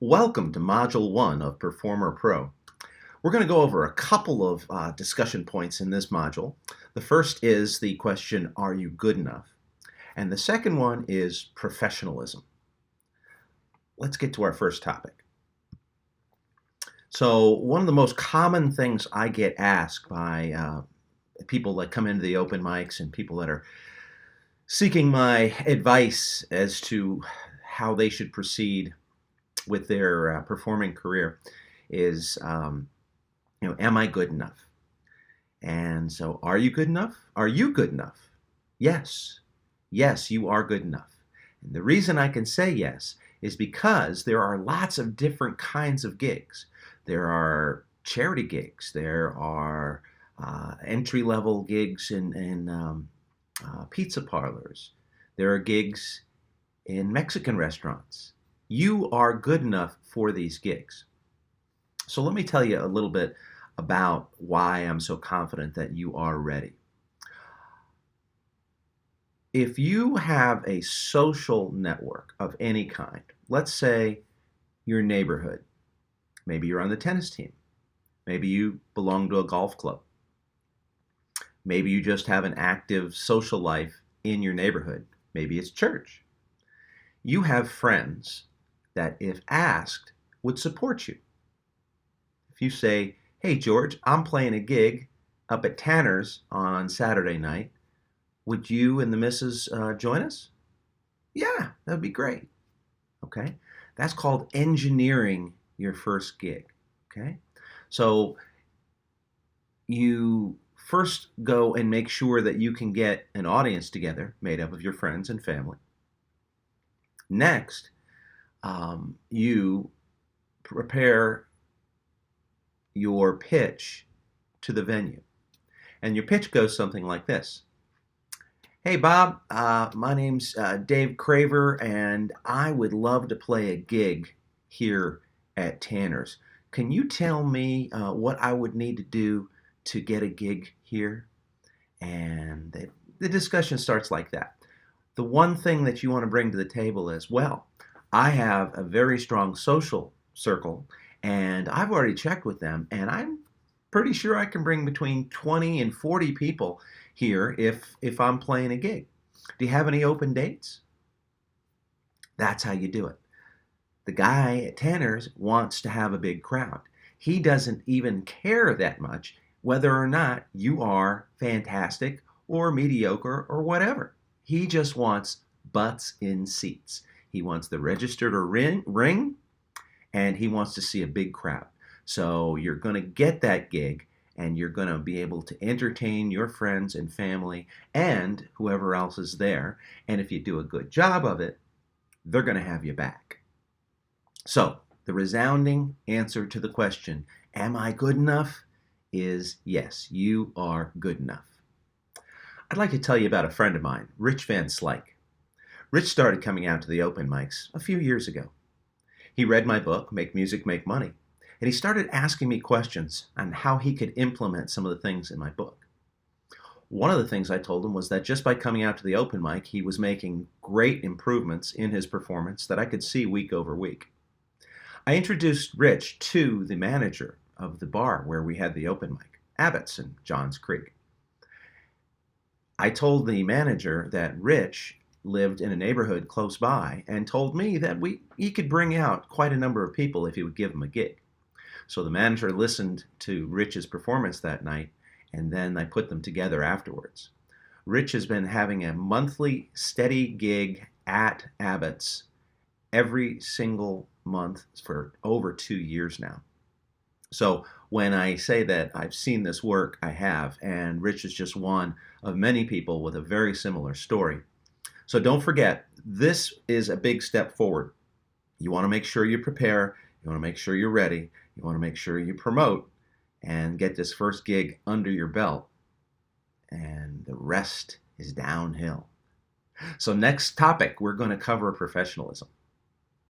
Welcome to Module 1 of Performer Pro. We're going to go over a couple of discussion points in this module. The first is the question, are you good enough? And the second one is professionalism. Let's get to our first topic. So one of the most common things I get asked by people that come into the open mics and people that are seeking my advice as to how they should proceed with their performing career is, am I good enough? And so, are you good enough? Are you good enough? Yes. Yes, you are good enough. And the reason I can say yes is because there are lots of different kinds of gigs. There are charity gigs. There are entry-level gigs in pizza parlors. There are gigs in Mexican restaurants. You are good enough for these gigs. So let me tell you a little bit about why I'm so confident that you are ready. If you have a social network of any kind, let's say your neighborhood, maybe you're on the tennis team, maybe you belong to a golf club, maybe you just have an active social life in your neighborhood, maybe it's church. You have friends that, if asked, would support you. If you say, hey, George, I'm playing a gig up at Tanner's on Saturday night. Would you and the missus join us? Yeah, that would be great. Okay? That's called engineering your first gig. Okay? So you first go and make sure that you can get an audience together made up of your friends and family. Next, you prepare your pitch to the venue. And your pitch goes something like this. Hey, Bob, my name's Dave Craver, and I would love to play a gig here at Tanner's. Can you tell me what I would need to do to get a gig here? And the discussion starts like that. The one thing that you want to bring to the table is, well, I have a very strong social circle, and I've already checked with them, and I'm pretty sure I can bring between 20 and 40 people here if I'm playing a gig. Do you have any open dates? That's how you do it. The guy at Tanner's wants to have a big crowd. He doesn't even care that much whether or not you are fantastic or mediocre or whatever. He just wants butts in seats. He wants the register to ring, and he wants to see a big crowd. So you're going to get that gig, and you're going to be able to entertain your friends and family and whoever else is there. And if you do a good job of it, they're going to have you back. So the resounding answer to the question, am I good enough? Is yes, you are good enough. I'd like to tell you about a friend of mine, Rich Van Slyke. Rich started coming out to the open mics a few years ago. He read my book, Make Music, Make Money, and he started asking me questions on how he could implement some of the things in my book. One of the things I told him was that just by coming out to the open mic, he was making great improvements in his performance that I could see week over week. I introduced Rich to the manager of the bar where we had the open mic, Abbott's in Johns Creek. I told the manager that Rich lived in a neighborhood close by and told me that he could bring out quite a number of people if he would give him a gig. So the manager listened to Rich's performance that night, and then I put them together afterwards. Rich has been having a monthly steady gig at Abbott's every single month for over 2 years now. So when I say that I've seen this work, I have, and Rich is just one of many people with a very similar story. So don't forget, this is a big step forward. You want to make sure you prepare, you want to make sure you're ready, you want to make sure you promote and get this first gig under your belt, and the rest is downhill. So next topic, we're going to cover professionalism.